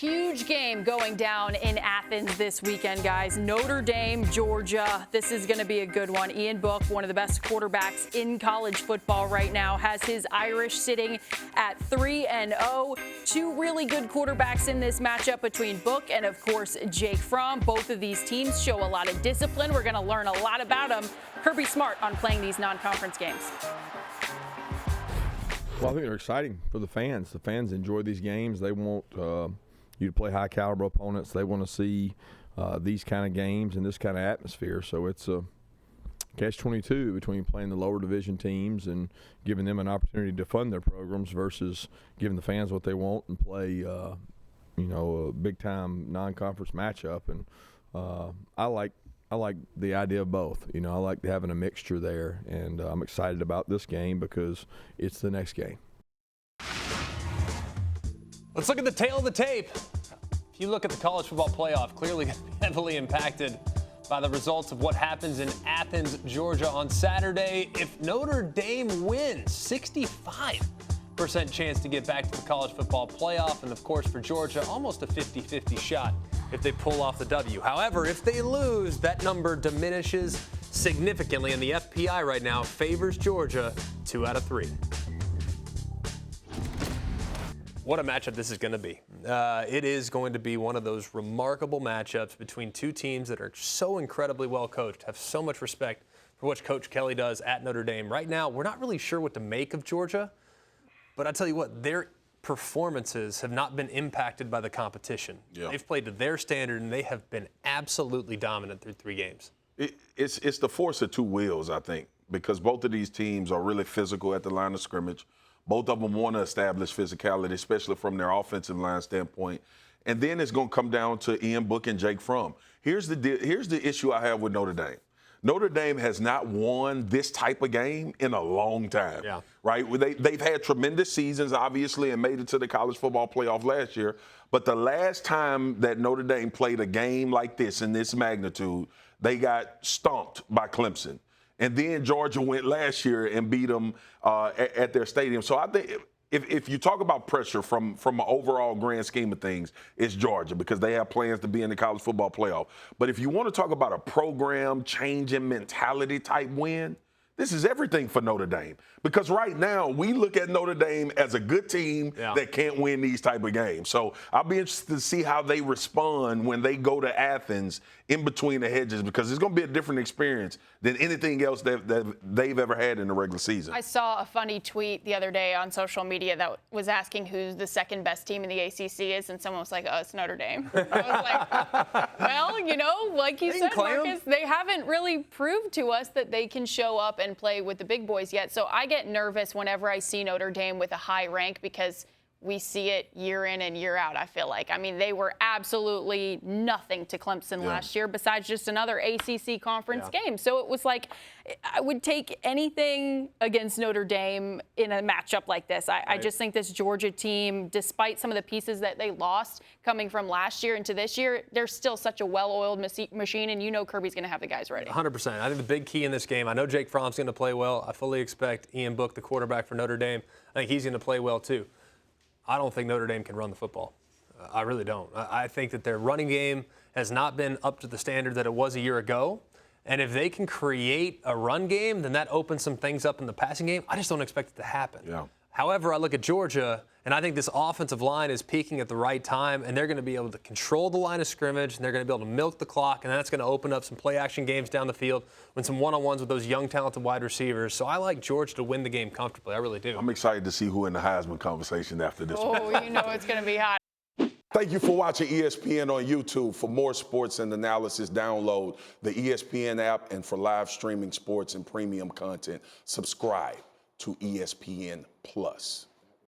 Huge game going down in Athens this weekend, guys. Notre Dame, Georgia. This is going to be a good one. Ian Book, one of the best quarterbacks in college football right now, has his Irish sitting at 3-0. Two really good quarterbacks in this matchup between Book and, of course, Jake Fromm. Both of these teams show a lot of discipline. We're going to learn a lot about them. Kirby smart on playing these non-conference games. Well, I think they're exciting for the fans. The fans enjoy these games. They want you to play high-caliber opponents. They want to see these kind of games and this kind of atmosphere. So it's a catch-22 between playing the lower division teams and giving them an opportunity to fund their programs versus giving the fans what they want and play, a big-time non-conference matchup. And I like the idea of both. I like having a mixture there, and I'm excited about this game because it's the next game. Let's look at the tail of the tape. If you look at the college football playoff, clearly heavily impacted by the results of what happens in Athens, Georgia on Saturday. If Notre Dame wins, 65% chance to get back to the college football playoff. And of course, for Georgia, almost a 50-50 shot if they pull off the W. However, if they lose, that number diminishes significantly. And the FPI right now favors Georgia 2 out of 3. What a matchup this is going to be. It is going to be one of those remarkable matchups between two teams that are so incredibly well coached, have so much respect for what Coach Kelly does at Notre Dame. Right now, we're not really sure what to make of Georgia, but I tell you what, their performances have not been impacted by the competition. Yeah. They've played to their standard, and they have been absolutely dominant through 3 games. It's the force of two wheels, I think, because both of these teams are really physical at the line of scrimmage. Both of them want to establish physicality, especially from their offensive line standpoint. And then it's going to come down to Ian Book and Jake Fromm. Here's the issue I have with Notre Dame. Notre Dame has not won this type of game in a long time, right? They've had tremendous seasons, obviously, and made it to the college football playoff last year. But the last time that Notre Dame played a game like this in this magnitude, they got stomped by Clemson. And then Georgia went last year and beat them at their stadium. So I think if you talk about pressure from an overall grand scheme of things, it's Georgia because they have plans to be in the college football playoff. But if you want to talk about a program changing mentality type win, this is everything for Notre Dame. Because right now, we look at Notre Dame as a good team that can't win these type of games. So I'll be interested to see how they respond when they go to Athens in between the hedges, because it's going to be a different experience than anything else that they've ever had in the regular season. I saw a funny tweet the other day on social media that was asking who the second best team in the ACC is, and someone was like, it's Notre Dame. I was like, well, like you said, Marcus, they haven't really proved to us that they can show up and play with the big boys yet. So I get nervous whenever I see Notre Dame with a high rank because we see it year in and year out, I feel like. I mean, they were absolutely nothing to Clemson last year besides just another ACC conference game. So it was like I would take anything against Notre Dame in a matchup like this. I just think this Georgia team, despite some of the pieces that they lost coming from last year into this year, they're still such a well-oiled machine, and Kirby's going to have the guys ready. 100%. I think the big key in this game, I know Jake Fromm's going to play well. I fully expect Ian Book, the quarterback for Notre Dame, I think he's going to play well too. I don't think Notre Dame can run the football. I really don't. I think that their running game has not been up to the standard that it was a year ago. And if they can create a run game, then that opens some things up in the passing game. I just don't expect it to happen. Yeah. However, I look at Georgia, and I think this offensive line is peaking at the right time, and they're going to be able to control the line of scrimmage, and they're going to be able to milk the clock, and that's going to open up some play-action games down the field with some one-on-ones with those young, talented wide receivers. So I like Georgia to win the game comfortably. I really do. I'm excited to see who in the Heisman conversation after this one. It's going to be hot. Thank you for watching ESPN on YouTube. For more sports and analysis, download the ESPN app, and for live streaming sports and premium content, subscribe to ESPN Plus.